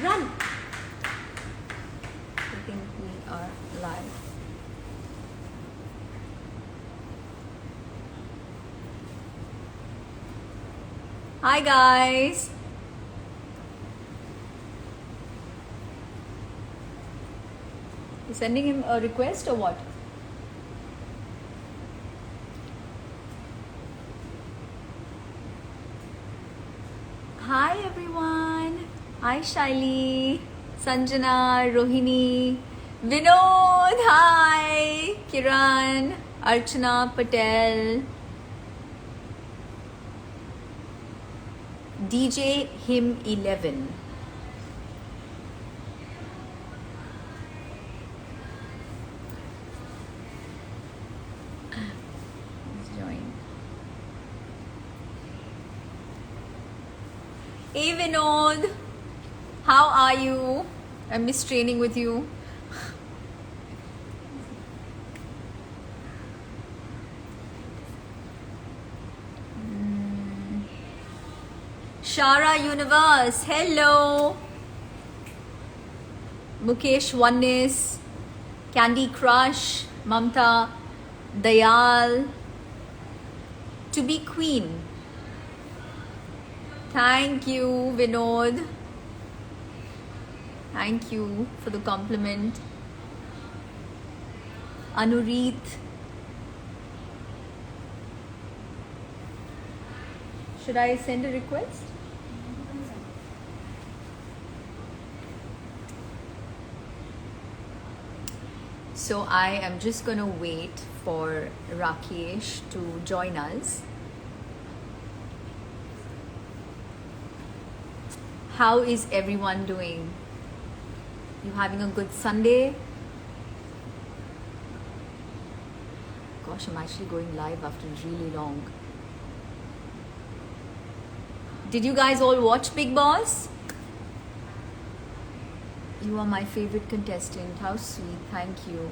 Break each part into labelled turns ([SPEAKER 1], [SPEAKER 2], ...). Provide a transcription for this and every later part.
[SPEAKER 1] Run! I think we are live. Hi guys! You sending him a request or what? Hi everyone! Hi Shaili, Sanjana, Rohini, Vinod, hi! Kiran, Archana Patel, DJ Him 11. Let's join. Hey Vinod, how are you? I miss training with you. Shara Universe, hello. Mukesh Oneness, Candy Crush, Mamta, Dayal, To Be Queen. Thank you, Vinod. Thank you for the compliment. Anureet. Should I send a request? So I am just going to wait for Rakesh to join us. How is everyone doing? You having a good Sunday? Gosh, I'm actually going live after really long. Did you guys all watch Big Boss? You are my favorite contestant. How sweet. Thank you.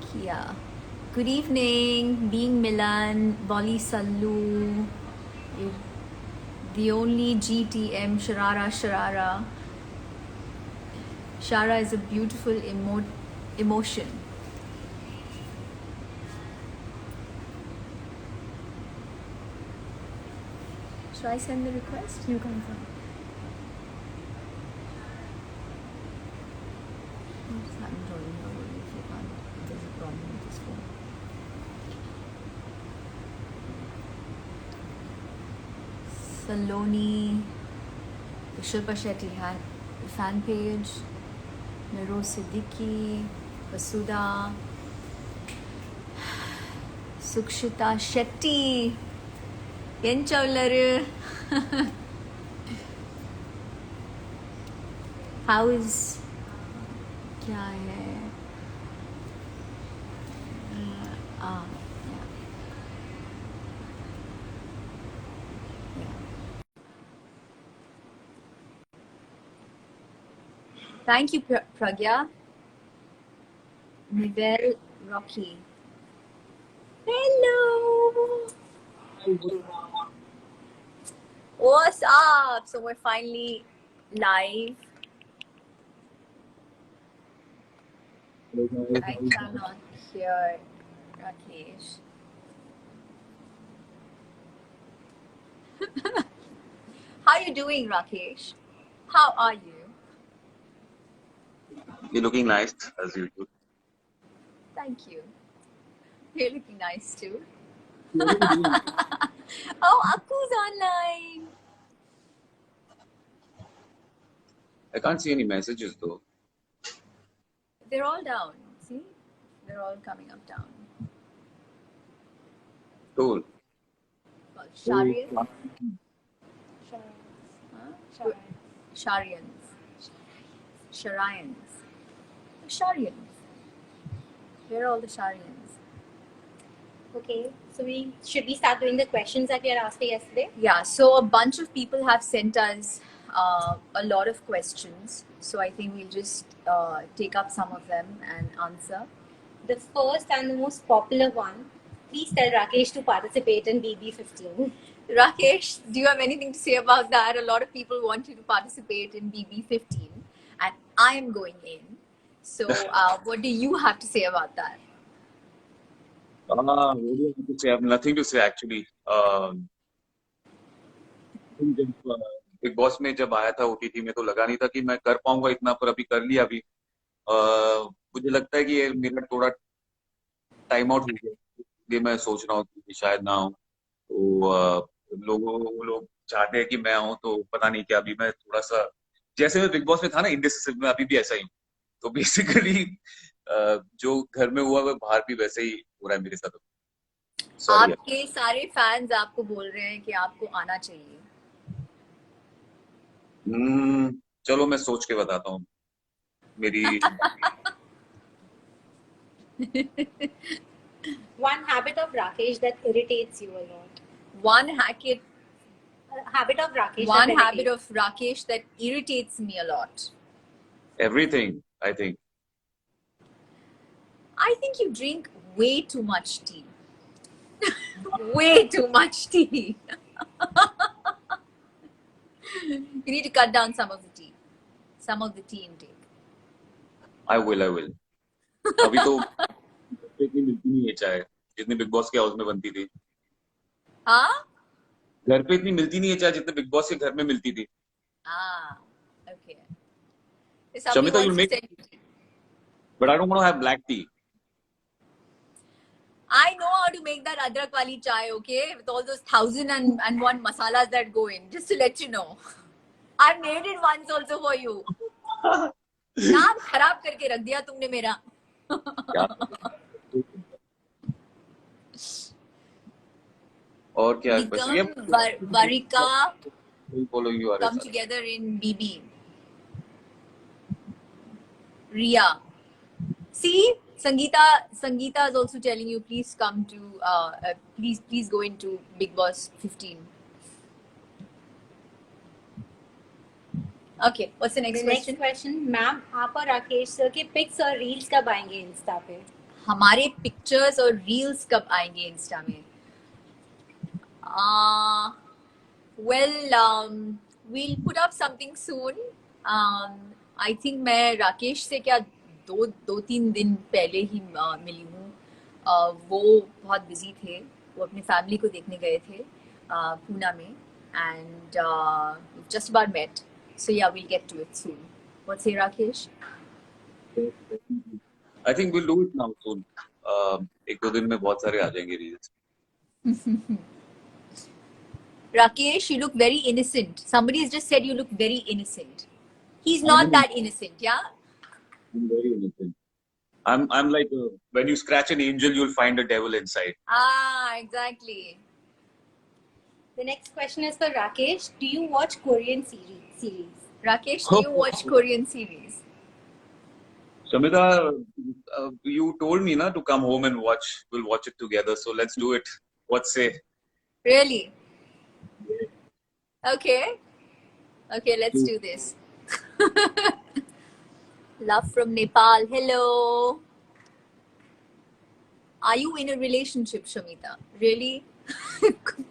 [SPEAKER 1] Kia. Good evening. Being Milan, Boli Sallu. The only GTM, Sharara Sharara. Shara is a beautiful emotion. Should I send the request?
[SPEAKER 2] You confirm.
[SPEAKER 1] I'm joining over if you can't. There's a problem with this phone. Saloni, the Shilpa Shetty fan page, Nero Siddiqui, Vasudha, Sukshita Shetty, Yenchaularu. How is क्या है Thank you, Pragya. Nivel Rocky. Hello. What's up? So we're finally live. I cannot hear Rakesh. How are you doing, Rakesh? How are you?
[SPEAKER 3] You're looking nice as usual.
[SPEAKER 1] Thank you. You're looking nice too. Oh, Akku's online.
[SPEAKER 3] I can't see any messages though.
[SPEAKER 1] They're all down. See? They're all coming up down.
[SPEAKER 3] Cool.
[SPEAKER 1] Well, Sharian?
[SPEAKER 2] Sharians.
[SPEAKER 1] Sharians. Sharians. Sharians. Where are all the Sharians?
[SPEAKER 2] Okay, so should we start doing the questions that we had asked yesterday?
[SPEAKER 1] Yeah, so a bunch of people have sent us a lot of questions. So I think we'll just take up some of them and answer.
[SPEAKER 2] The first and the most popular one, please tell Rakesh to participate in BB15.
[SPEAKER 1] Rakesh, do you have anything to say about that? A lot of people want you to participate in BB15, and I am going in. So, what do you have to say about that?
[SPEAKER 3] What do you have to say? I have nothing to say actually. जब big boss में जब आया था OTT में तो लगा नहीं था कि मैं कर पाऊंगा इतना, पर अभी कर लिया अभी। मुझे लगता है कि ये मेरा थोड़ा टाइम आउट हो गया, ये मैं सोच रहा हूँ कि शायद ना हो। तो वो लोग चाहते हैं कि मैं आऊँ, तो पता नहीं क्या अभी मैं थोड़ा सा, जैसे मैं बिग बॉस में था ना इंडिसिसिव, में अभी भी ऐसा ही हूँ। तो बेसिकली जो घर में हुआ वो बाहर भी वैसे ही हो रहा है मेरे साथ। सॉरी।
[SPEAKER 1] आपके सारे फैंस आपको बोल रहे हैं कि आपको आना चाहिए।
[SPEAKER 3] चलो मैं सोच के बताता हूँ मेरी।
[SPEAKER 2] One habit of Rakesh that irritates you a lot.
[SPEAKER 1] One habit
[SPEAKER 2] Habit of Rakesh.
[SPEAKER 1] One
[SPEAKER 2] that
[SPEAKER 1] habit
[SPEAKER 2] irritates.
[SPEAKER 1] of Rakesh that irritates me a lot.
[SPEAKER 3] Everything, I think.
[SPEAKER 1] I think you drink way too much tea. Way too much tea. You need to cut down some of the tea. Some of the tea intake.
[SPEAKER 3] I will. अभी तो इतनी मिलती नहीं है चाय जितनी big boss के house में बनती थी।
[SPEAKER 1] हाँ?
[SPEAKER 3] घर पे इतनी मिलती नहीं है चाय जितनी बिग बॉस के घर में मिलती थी।
[SPEAKER 1] Ah, okay.
[SPEAKER 3] Shamita, you'll make, but I don't want to have black tea.
[SPEAKER 1] I know how to make that adrak wali chai, okay? With all those 1001 masalas that go in. Just to let you know. I made it once also for you. नाम खराब करके रख दिया तुमने मेरा।
[SPEAKER 3] और क्या
[SPEAKER 1] Nigam, Varika
[SPEAKER 3] you
[SPEAKER 1] come together in BB. Ria. See, Sangeeta is also telling you, please come to, please go into Big Boss 15. Okay, what's the next question?
[SPEAKER 2] Next question, ma'am, आप और राकेश सर के pics और reels कब आएंगे Insta पे?
[SPEAKER 1] हमारे pictures और reels कब आएंगे इंस्टा में? We'll put up something soon. I think मैं राकेश से क्या दो तीन दिन पहले ही मिली हूँ। वो बहुत बिजी थे, वो अपनी फैमिली को देखने गए थे पूना में, and just about met. So yeah, we'll get to it soon. What say, Rakesh?
[SPEAKER 3] I think we'll do it now soon. एक दो दिन में बहुत सारे आ जाएंगे reels.
[SPEAKER 1] Rakesh, you look very innocent. Somebody has just said you look very innocent. He's not that innocent, yeah?
[SPEAKER 3] I'm very innocent. I'm like when you scratch an angel, you'll find a devil inside.
[SPEAKER 1] Ah, exactly.
[SPEAKER 2] The next question is for Rakesh. Do you watch Korean series?
[SPEAKER 1] Rakesh, do you watch Korean series?
[SPEAKER 3] Shamita, you told me na to come home and watch. We'll watch it together. So let's do it. What say?
[SPEAKER 1] Really? Okay. Okay, let's do this. Love from Nepal. Hello. Are you in a relationship, Shamita? Really?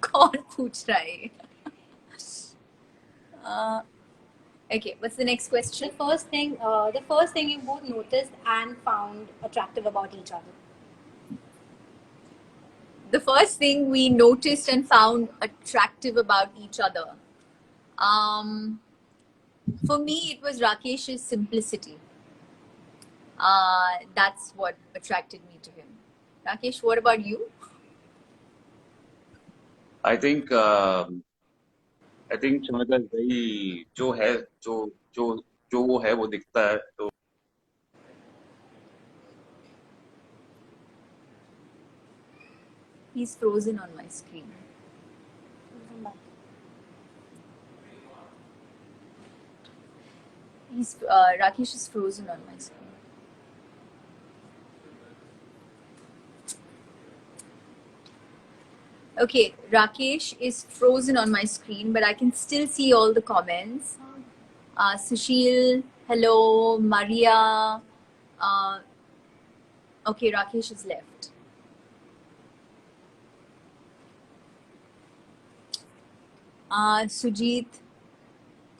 [SPEAKER 1] कौन पूछ रहा है? Okay, what's the next question?
[SPEAKER 2] The first thing you both noticed and found attractive about each other.
[SPEAKER 1] The first thing we noticed and found attractive about each other. For me, it was Rakesh's simplicity. That's what attracted me to him. Rakesh, what about you?
[SPEAKER 3] I think Shamita is very जो वो है वो दिखता है तो
[SPEAKER 1] He's frozen on my screen. Rakesh is frozen on my screen. Okay, Rakesh is frozen on my screen, but I can still see all the comments. Sushil, hello, Maria. Okay, Rakesh is left. Sujit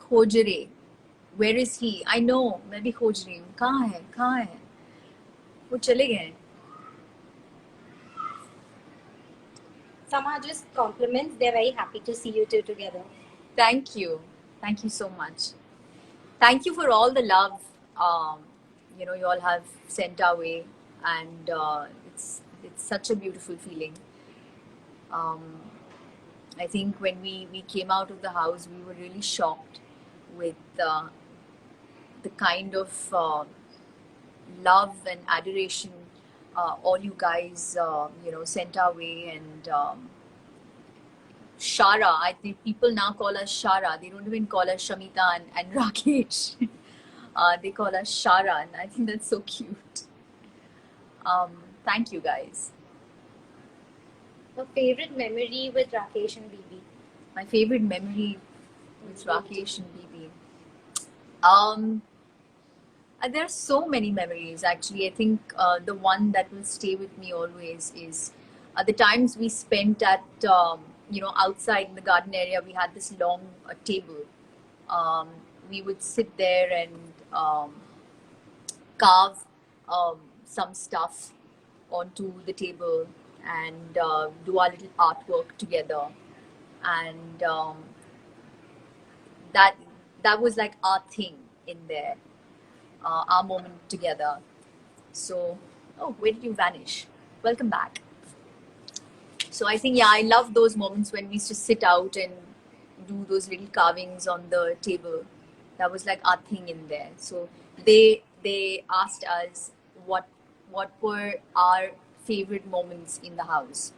[SPEAKER 1] खोजरे, where is he? I know, मैं भी खोज रही हूँ, कहाँ है वो चले गए हैं.
[SPEAKER 2] Somehow just compliments. They're very happy to see you two together.
[SPEAKER 1] Thank you so much. Thank you for all the love you all have sent our way, and it's such a beautiful feeling. I think when we came out of the house, we were really shocked with the kind of love and adoration all you guys sent our way. And Shara, I think people now call us Shara. They don't even call us Shamita and Rakesh. They call us Shara, and I think that's so cute. Thank you guys.
[SPEAKER 2] A favorite memory with Rakesh and Bibi?
[SPEAKER 1] My favorite memory with Rakesh and Bibi. There are so many memories actually. I think the one that will stay with me always is the times we spent at outside in the garden area. We had this long table. We would sit there and carve some stuff onto the table and do our little artwork together, and that was like our thing in there, our moment together. So, oh, where did you vanish? Welcome back. So I think, yeah, I love those moments when we used to sit out and do those little carvings on the table. That was like our thing in there. So they asked us what were our favorite moments in the house.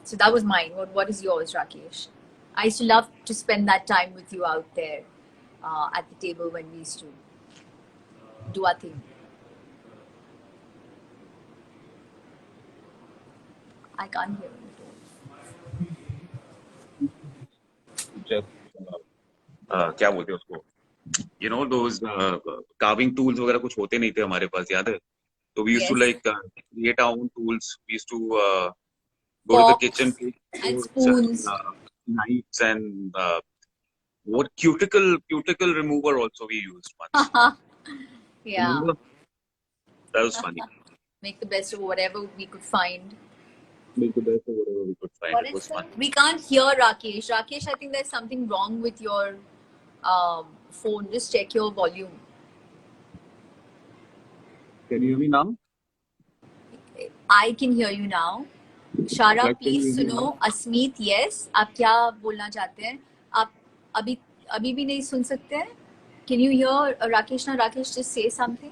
[SPEAKER 1] So that was mine. What is yours, Rakesh? I used to love to spend that time with you out there at the table when we used to do our thing. I can't hear you.
[SPEAKER 3] क्या बोलते हैं उसको, those carving tools वगैरह कुछ होते नहीं थे हमारे पास, याद है? So we used to
[SPEAKER 1] Yes.
[SPEAKER 3] create our own tools. We used to go to the kitchen,
[SPEAKER 1] and spoons.
[SPEAKER 3] knives, and what cuticle remover also we used once.
[SPEAKER 1] Yeah.
[SPEAKER 3] Remember? That was funny.
[SPEAKER 1] Make the best of whatever we could find.
[SPEAKER 3] Make the best of whatever we could find.
[SPEAKER 2] What
[SPEAKER 3] It
[SPEAKER 2] is
[SPEAKER 3] was fun.
[SPEAKER 1] We can't hear Rakesh. Rakesh, I think there's something wrong with your phone. Just check your volume.
[SPEAKER 3] Can you hear me now?
[SPEAKER 1] I can hear you now. Shara,
[SPEAKER 3] Can you
[SPEAKER 1] please
[SPEAKER 3] hear me
[SPEAKER 1] सुनो.
[SPEAKER 3] now?
[SPEAKER 1] Asmeet, yes. आप क्या बोलना चाहते हैं? आप अभी भी नहीं सुन सकते हैं? Can you hear Rakesh? Now, Rakesh, just say something.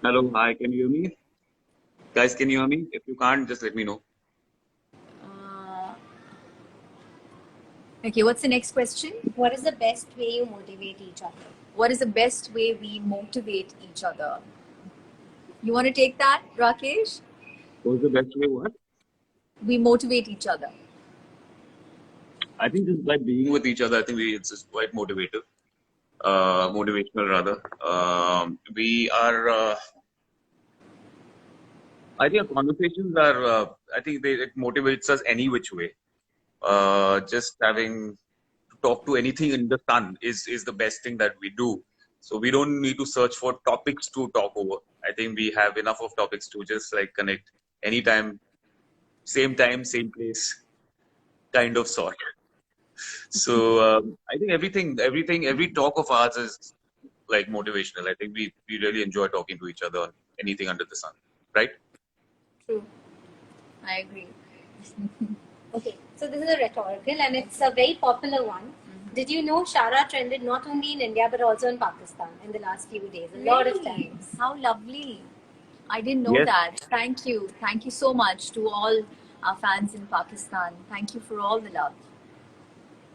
[SPEAKER 3] Hello, hi. Can you hear me? Guys, can you hear me? If you can't, just let me know.
[SPEAKER 1] Okay, what's the next question?
[SPEAKER 2] What is the best way you motivate each other?
[SPEAKER 1] What is the best way we motivate each other? You want to take that, Rakesh?
[SPEAKER 3] What's the best way? What?
[SPEAKER 1] We motivate each other.
[SPEAKER 3] I think just by being with each other, I think it's just quite motivative. Motivational rather. We are. I think our conversations are. I think it motivates us any which way. Just having to talk to anything in the sun is the best thing that we do. So we don't need to search for topics to talk over. I think we have enough of topics to just like connect anytime, same place, kind of sort. So I think every talk of ours is like motivational. I think we really enjoy talking to each other on anything under the sun, right?
[SPEAKER 1] True. I agree.
[SPEAKER 2] Okay, so this is a rhetorical and it's a very popular one. Did you know Shara trended not only in India but also in Pakistan in the last few days? A lot of times.
[SPEAKER 1] How lovely. I didn't know
[SPEAKER 3] Yes.
[SPEAKER 1] that. Thank you. Thank you so much to all our fans in Pakistan. Thank you for all the love.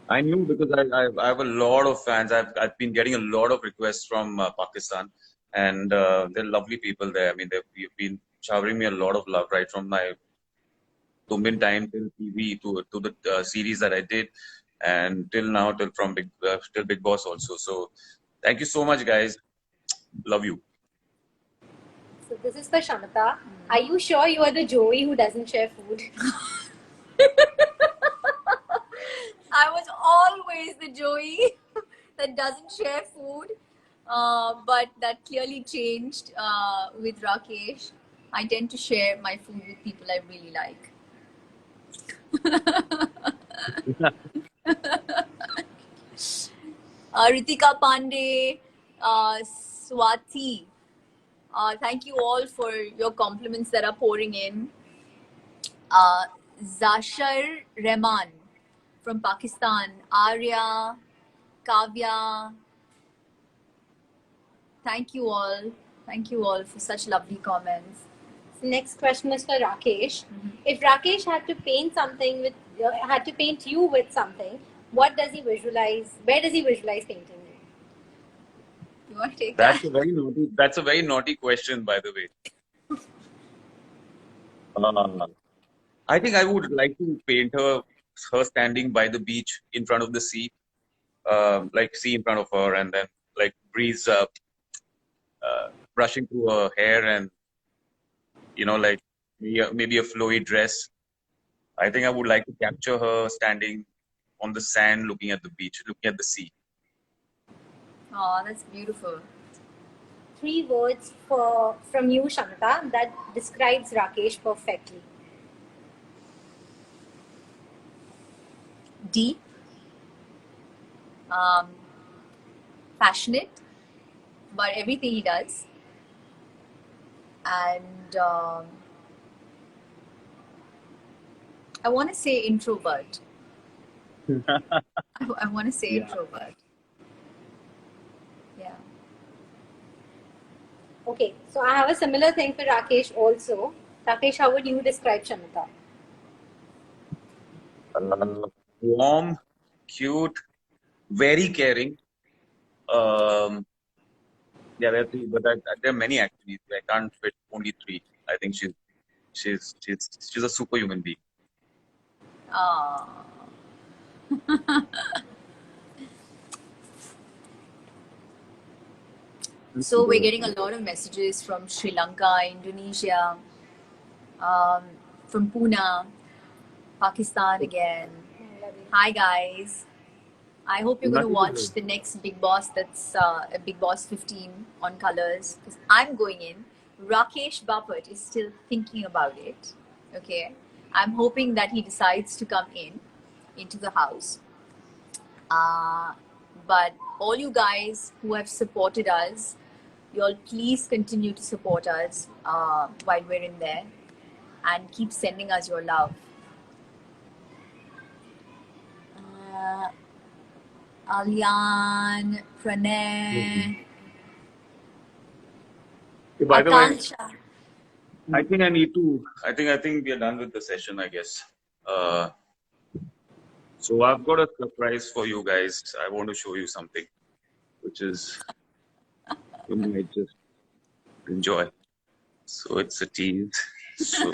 [SPEAKER 3] I knew because I have a lot of fans. I've been getting a lot of requests from Pakistan, and they're lovely people there. I mean, they've been showering me a lot of love right from my Tumbin time till TV to the series that I did, and till now till Big Boss also. So thank you so much, guys. Love you.
[SPEAKER 2] So this is for Shamita. Are you sure you are the Joey who doesn't share food?
[SPEAKER 1] I was always the Joey that doesn't share food, but that clearly changed with Rakesh. I tend to share my food with people I really like. Ritika Pandey, Swati, thank you all for your compliments that are pouring in. Zashar Rehman from Pakistan, Arya, Kavya. Thank you all. Thank you all for such lovely comments.
[SPEAKER 2] So next question is for Rakesh. If Rakesh had to paint something with, had to paint you with something, what does he visualize? Where does he visualize painting you?
[SPEAKER 1] You want to take
[SPEAKER 3] That's
[SPEAKER 1] that?
[SPEAKER 3] a very naughty. That's a very naughty question, by the way. I think I would like to paint her standing by the beach in front of the sea, like sea in front of her, and then like breeze brushing through her hair, and like maybe a flowy dress. I think I would like to capture her standing on the sand, looking at the beach, looking at the sea.
[SPEAKER 1] Oh, that's beautiful.
[SPEAKER 2] 3 words from you, Shamata, that describes Rakesh perfectly.
[SPEAKER 1] Deep, passionate about everything he does, and I want to say introvert. I want to say introvert. Yeah.
[SPEAKER 2] Okay, so I have a similar thing for Rakesh also. Rakesh, how would you describe Shamata?
[SPEAKER 3] Warm, cute, very caring. Yeah, there are 3, but there are many actually. I can't fit only 3. I think she's a superhuman being.
[SPEAKER 1] Ah. So we're getting a lot of messages from Sri Lanka, Indonesia, from Pune, Pakistan again. Hi guys. I hope you're going to watch the next Big Boss. That's Big Boss 15 on Colors. Because I'm going in. Rakesh Bapat is still thinking about it. Okay. I'm hoping that he decides to come into the house. But all you guys who have supported us, you all please continue to support us while we're in there and keep sending us your love. Alyan, Pranay,
[SPEAKER 3] By the way,
[SPEAKER 1] Akansha.
[SPEAKER 3] I think I need to. I think we are done with the session, I guess. So I've got a surprise for you guys. I want to show you something, which is you might just enjoy. So it's a tease. So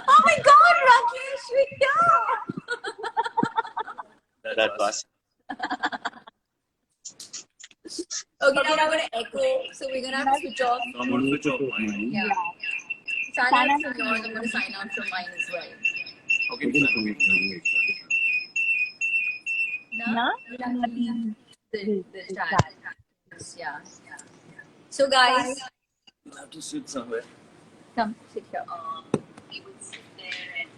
[SPEAKER 1] Oh my God, Rakesh, you're here.
[SPEAKER 3] that bus.
[SPEAKER 1] Okay, now we're gonna echo, so we're gonna have to switch off.
[SPEAKER 3] I'm going to switch off mine.
[SPEAKER 1] Yeah. Sign out from yours. I'm gonna sign out from mine as well.
[SPEAKER 3] Okay.
[SPEAKER 1] No? The chat. Yeah. So guys,
[SPEAKER 3] You'll have to sit somewhere.
[SPEAKER 1] come sit here. We will sit there and.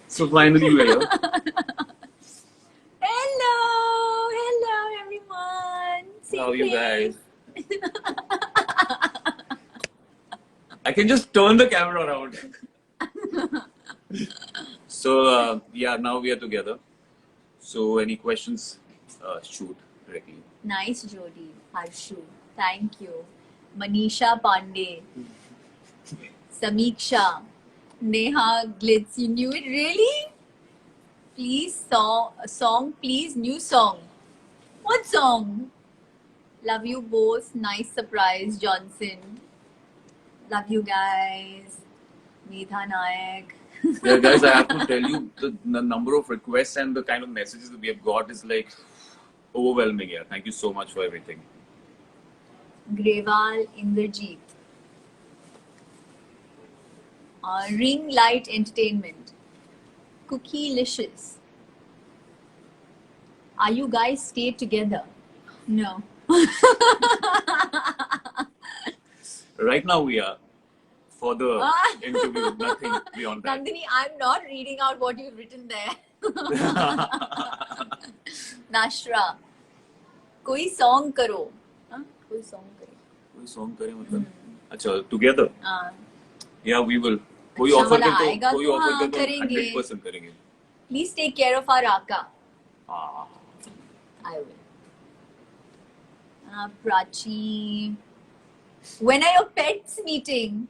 [SPEAKER 3] So finally you are here.
[SPEAKER 1] Hello, everyone.
[SPEAKER 3] How are you guys? I can just turn the camera around. So yeah, now we are together. So any questions? Shoot directly.
[SPEAKER 1] Nice, Jody. Harshu. Thank you. Manisha Pandey. Samiksha. Neha Glitz. You knew it? Really? Please, song, please. New song. What song? Love you both. Nice surprise, Johnson. Love you guys. Medha Nayak.
[SPEAKER 4] Yeah, guys, I have to tell you the number of requests and the kind of messages that we have got is like overwhelming. Yeah, thank you so much for everything.
[SPEAKER 1] Grewal Inderjeet. Ring Light Entertainment. Cookielicious. Are you guys stay together? No.
[SPEAKER 4] Right now we are for the
[SPEAKER 1] Ah.
[SPEAKER 4] interview, nothing beyond that.
[SPEAKER 1] Nandini, I'm not reading out what you've written there. Nashra. कोई song करो. हाँ? कोई song करे.
[SPEAKER 4] कोई song करें मतलब? अच्छा, together.
[SPEAKER 1] हाँ.
[SPEAKER 4] Yeah, we will. कोई
[SPEAKER 1] अच्छा
[SPEAKER 4] offer
[SPEAKER 1] वाला
[SPEAKER 4] दे
[SPEAKER 1] आएगा
[SPEAKER 4] तो कोई
[SPEAKER 1] तो
[SPEAKER 4] offer
[SPEAKER 1] हाँ,
[SPEAKER 4] दे तो
[SPEAKER 1] करेंगे.
[SPEAKER 4] 100% करेंगे.
[SPEAKER 1] Please take care of our Raka.
[SPEAKER 4] Ah.
[SPEAKER 1] I will. Prachi. When are your pets meeting?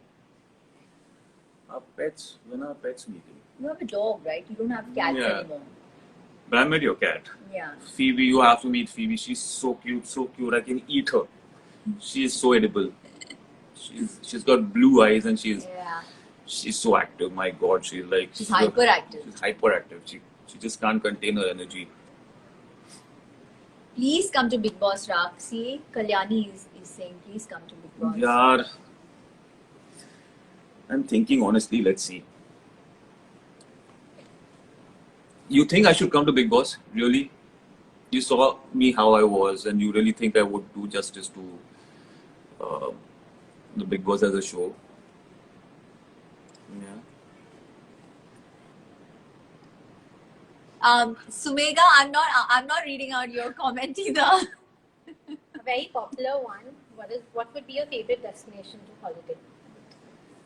[SPEAKER 4] Our pets, when our pets meeting?
[SPEAKER 1] You have a dog, right? You don't have cats
[SPEAKER 4] Yeah.
[SPEAKER 1] anymore.
[SPEAKER 4] But I met your cat.
[SPEAKER 1] Yeah.
[SPEAKER 4] Phoebe, you have to meet Phoebe. She's so cute, so cute. I can eat her. She is so edible. She's got blue eyes and
[SPEAKER 1] Yeah.
[SPEAKER 4] she's so active. My God, she's like
[SPEAKER 1] She's hyperactive.
[SPEAKER 4] She's hyperactive. She just can't contain her energy.
[SPEAKER 1] Please come to Big Boss Rak. See, Kalyani is saying, please come to Big Boss.
[SPEAKER 4] Yaar, I'm thinking honestly. Let's see. You think I should come to Big Boss? Really? You saw me how I was, and you really think I would do justice to the Big Boss as a show? Yeah.
[SPEAKER 1] Sumega, I'm not reading out your comment either.
[SPEAKER 2] A very popular one. What would be your favorite destination to holiday?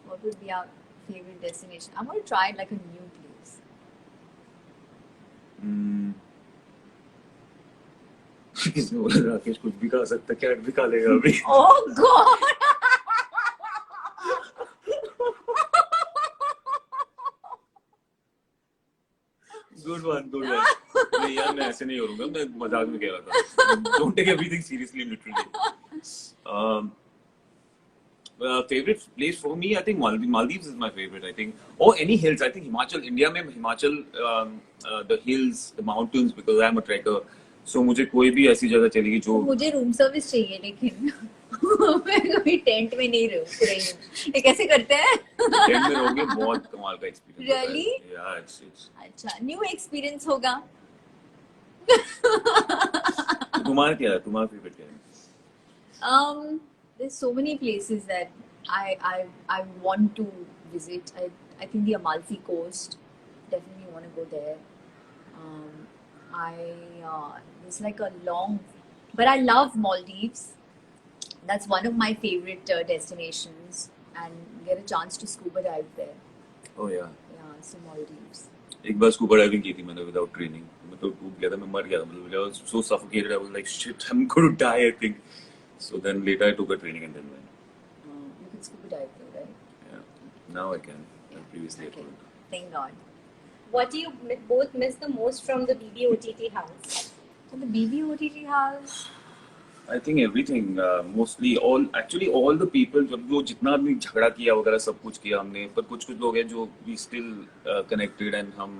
[SPEAKER 1] What would be our favorite destination? I'm going to try like a new place.
[SPEAKER 4] किसने बोला राकेश कुछ भी खा सकता है, cat भी खा लेगा अभी.
[SPEAKER 1] Oh God!
[SPEAKER 4] Good one. नहीं यार, मैं ऐसे नहीं करूँगा, मैं मजाक में कह रहा था. Don't take everything seriously, literally. Favorite place for me, I think Maldives is my favorite. I think, or any hills. I think Himachal, India में Himachal, the hills, the mountains, because I'm a trekker. So मुझे कोई भी ऐसी जगह चलेगी जो
[SPEAKER 1] मुझे room service चाहिए, लेकिन मैं कभी टेंट में नहीं रही हूँ. ये कैसे करते हैं?
[SPEAKER 4] टेंट में रहोगे, बहुत कमाल का एक्सपीरियंस.
[SPEAKER 1] Really?
[SPEAKER 4] Yeah, it's.
[SPEAKER 1] अच्छा, न्यू एक्सपीरियंस होगा.
[SPEAKER 4] तुम्हारा क्या है? तुम्हारा फेवरेट क्या है?
[SPEAKER 1] There's so many places that I want to visit. I think the Amalfi Coast, definitely want to go there. There's like a long, but I love Maldives. That's one of my favorite destinations, and get a chance to scuba dive there.
[SPEAKER 4] Oh yeah.
[SPEAKER 1] Yeah, so Maldives.
[SPEAKER 4] एक बार scuba diving की थी मैंने without training. मैं तो डूब गया था, मैं मर गया था. मतलब I was so suffocated. I was like, shit, I'm going to die, I think. So then later I took a training and then went.
[SPEAKER 1] You can scuba dive there, right?
[SPEAKER 4] Yeah. Now I can. And previously I
[SPEAKER 1] Okay.
[SPEAKER 4] couldn't.
[SPEAKER 1] Thank God.
[SPEAKER 2] What do you both miss the most from the BBOTT house?
[SPEAKER 1] So the BBOTT house.
[SPEAKER 4] I think everything, mostly all the people, जो जितना भी झगड़ा किया वगैरह सब कुछ किया हमने, पर कुछ लोग हैं जो we still connected and हम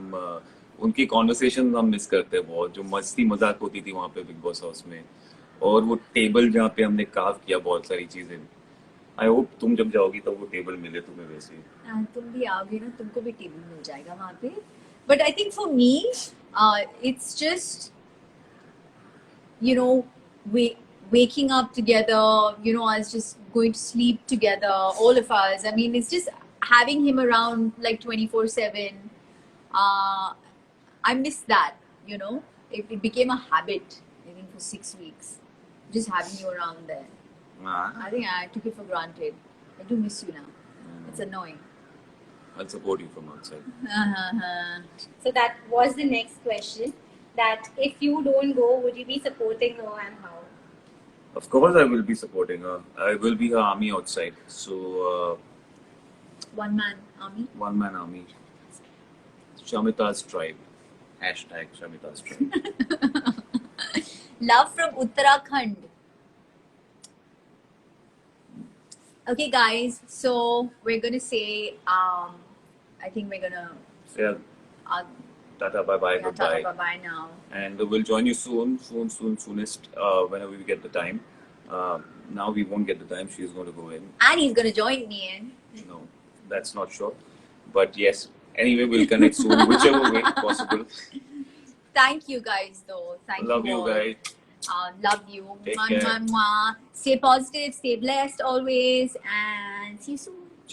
[SPEAKER 4] उनकी conversation हम मिस करते हैं बहुत, जो मस्ती मजाक होती थी वहाँ पे बिग बॉस हाउस में, और वो टेबल जहाँ पे हमने कार्व किया बहुत सारी चीजें. I hope तुम जब जाओगी तो वो टेबल मिले तुम्हें वैसे.
[SPEAKER 1] तुम भी आओगे ना, तुमको भी टेबल मिल जाएगा वहाँ पे. But I think for me, it's just, you know, waking up together, you know, us just going to sleep together, all of us. I mean, it's just having him around like 24/7. I miss that, you know. It became a habit, I think, for 6 weeks, just having you around there. I think I took it for granted. I do miss you now. It's annoying.
[SPEAKER 4] I'll support you from outside.
[SPEAKER 2] So that was the next question. That if you don't go, would you be supporting her and how?
[SPEAKER 4] Of course I will be supporting her. I will be her army outside. So
[SPEAKER 1] One man army.
[SPEAKER 4] one man army. Shamita's tribe. Hashtag Shamita's tribe.
[SPEAKER 1] Love from Uttarakhand. Okay, guys. So we're gonna say, I think we're gonna
[SPEAKER 4] Yeah. Tata, bye bye,
[SPEAKER 1] Yeah,
[SPEAKER 4] goodbye.
[SPEAKER 1] bye bye now.
[SPEAKER 4] And we'll join you soonest, whenever we get the time. Now we won't get the time. She's going to go in.
[SPEAKER 1] And he's gonna join me in.
[SPEAKER 4] No, that's not sure. But yes, anyway, we'll connect soon, whichever way possible.
[SPEAKER 1] Thank you guys, though. Thank
[SPEAKER 4] Love
[SPEAKER 1] you
[SPEAKER 4] you
[SPEAKER 1] all.
[SPEAKER 4] guys.
[SPEAKER 1] Love you.
[SPEAKER 4] Take
[SPEAKER 1] Mwah,
[SPEAKER 4] care.
[SPEAKER 1] mwah, mwah. Stay positive, stay blessed always, and see you soon.